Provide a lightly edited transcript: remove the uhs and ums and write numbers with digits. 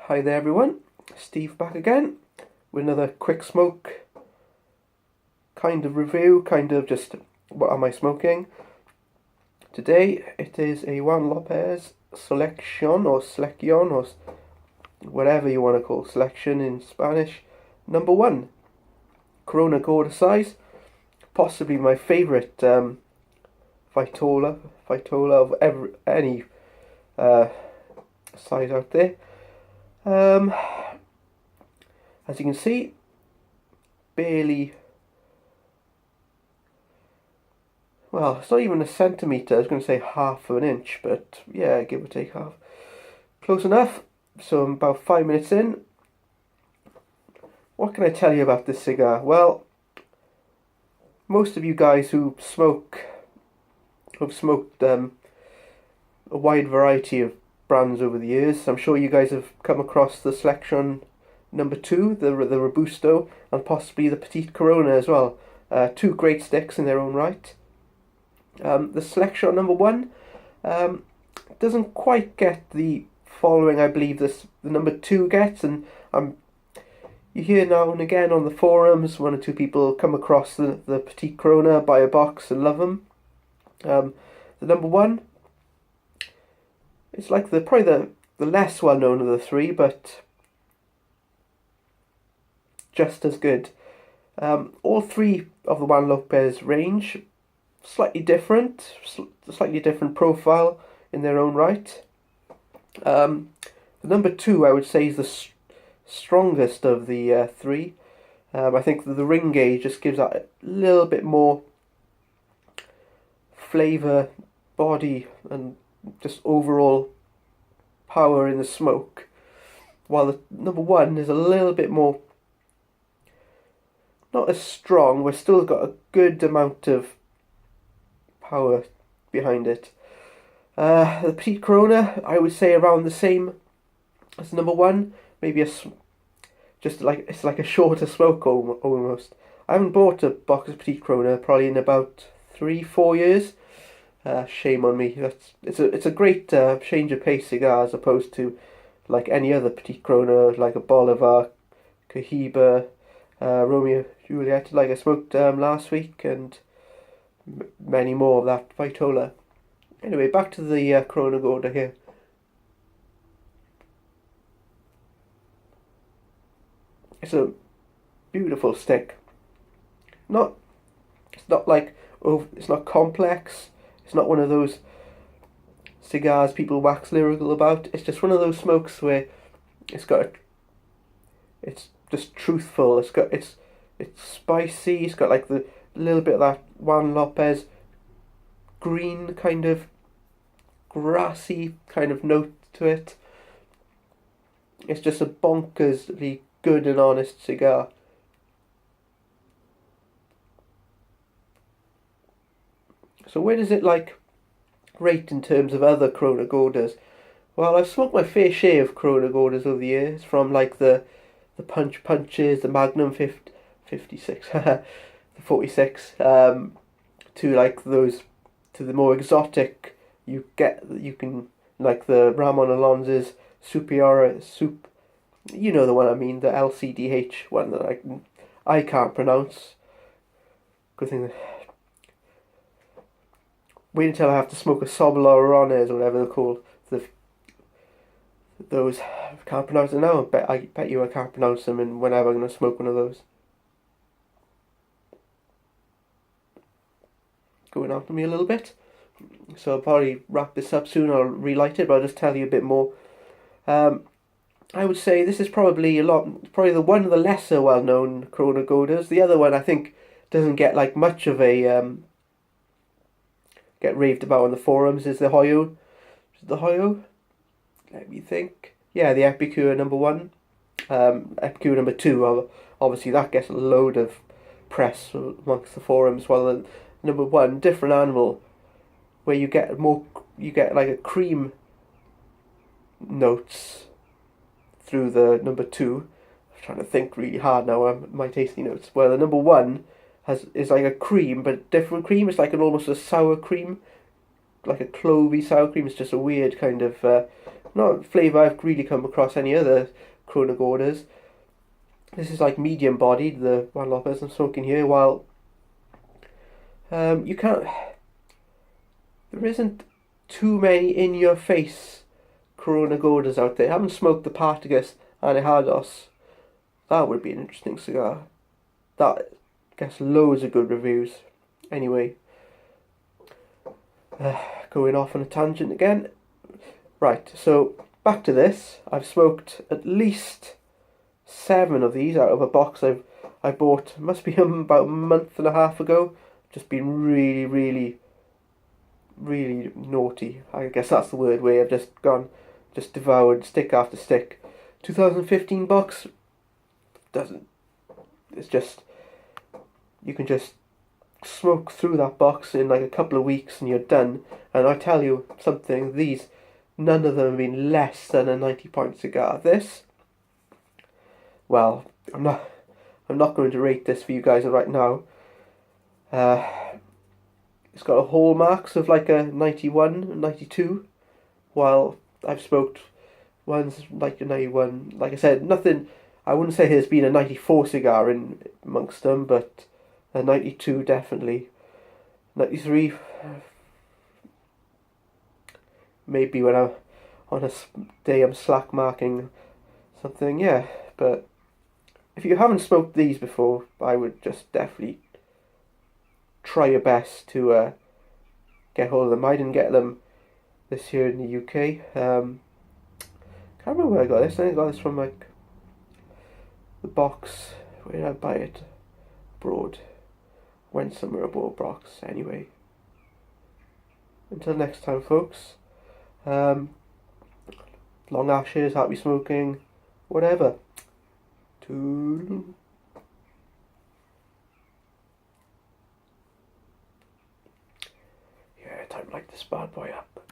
Hi there everyone, Steve back again with another quick smoke kind of review, kind of just what am I smoking. Today it is a Juan Lopez Seleccion or Seleccion or whatever you want to call selection in Spanish, number 1, Corona Gordas size, possibly my favourite Vitola of any size out there. As you can see, barely, well, it's not even a centimetre, I was going to say half of an inch, but yeah, give or take half. Close enough. So I'm about 5 minutes in. What can I tell you about this cigar? Well, most of you guys who've smoked a wide variety of brands over the years, I'm sure you guys have come across the Seleccion number 2, the Robusto, and possibly the Petite Corona as well. Two great sticks in their own right. The Seleccion number 1 doesn't quite get the following I believe the number 2 gets, and you hear now and again on the forums 1 or 2 people come across the Petite Corona, buy a box and love them. The number 1, it's like probably the less well known of the 3, but just as good. All 3 of the Juan Lopez range, slightly different profile in their own right. The number 2 I would say is the strongest of the 3. I think that the ring gauge just gives that a little bit more flavour, body, and just overall power in the smoke, while the number 1 is a little bit more, not as strong, but still got a good amount of power behind it. The Petite Corona, I would say around the same as number 1, maybe it's like a shorter smoke almost. I haven't bought a box of Petite Corona probably in about 3-4 years. Shame on me. It's a great change of pace cigar as opposed to like any other Petite Corona, like a Bolivar, Cohiba, Romeo Juliet, like I smoked last week, and many more of that Vitola. Anyway, back to the Corona Gorda here. It's a beautiful stick. It's not complex. It's not one of those cigars people wax lyrical about. It's just one of those smokes where it's just truthful. It's spicy. It's got like the little bit of that Juan Lopez green kind of grassy kind of note to it. It's just a bonkersly good and honest cigar. So where does it rate in terms of other Corona Gordas? Well, I've smoked my fair share of Corona Gordas over the years, from like the punches, the Magnum 56, the 46, to like those, to the more exotic you can like the Ramon Alonso's Superior Soup, you know the one I mean, the LCDH one that I can't pronounce. Good thing that. Wait until I have to smoke a Sobolones or whatever they're called. Those, I can't pronounce it now. I bet you I can't pronounce them, and whenever I'm going to smoke one of those. Going on to me a little bit. So I'll probably wrap this up soon. I'll relight it, but I'll just tell you a bit more. I would say this is probably probably the one of the lesser well-known Corona Gordas. The other one I think doesn't get like much of a get raved about on the forums is the Hoyo. The Hoyo? Let me think. Yeah, the Epicure number 1. Epicure number 2, obviously that gets a load of press amongst the forums, while the number 1, different animal, where you get like a cream notes through the number 2. I'm trying to think really hard now, my tasty notes. Well, the number 1 is like a cream, but different cream. It's like almost a sour cream, like a clovey sour cream. It's just a weird kind of not a flavour I've really come across any other Corona Gordas. This is like medium bodied, the Juan Lopez I'm smoking here, while you can't, there isn't too many in your face Corona Gordas out there. I haven't smoked the Partagas Anejados. That would be an interesting cigar. That gets loads of good reviews. Anyway, going off on a tangent again. Right, so back to this. I've smoked at least 7 of these out of a box I bought, must be about a month and a half ago. Just been really, really, really naughty. I guess that's the word, where I've just devoured stick after stick. 2015 box it's just, you can just smoke through that box in like a couple of weeks and you're done. And I tell you something, these, none of them have been less than a 90-point cigar. This, well, I'm not going to rate this for you guys right now. It's got a hallmarks of like a 91, 92, while I've smoked ones like a 91. Like I said, nothing, I wouldn't say there's been a 94 cigar in amongst them, but a 92 definitely. 93, maybe when I'm on a day I'm slack marking something, yeah. But if you haven't smoked these before, I would just definitely try your best to get hold of them. I didn't get them this year in the UK. Can't remember where I got this. I think I got this from like the box. Where did I buy it? Abroad. Went somewhere abroad box. Anyway. Until next time, folks. Long ashes, happy smoking, whatever. Toodaloo. Yeah, time to light this bad boy up.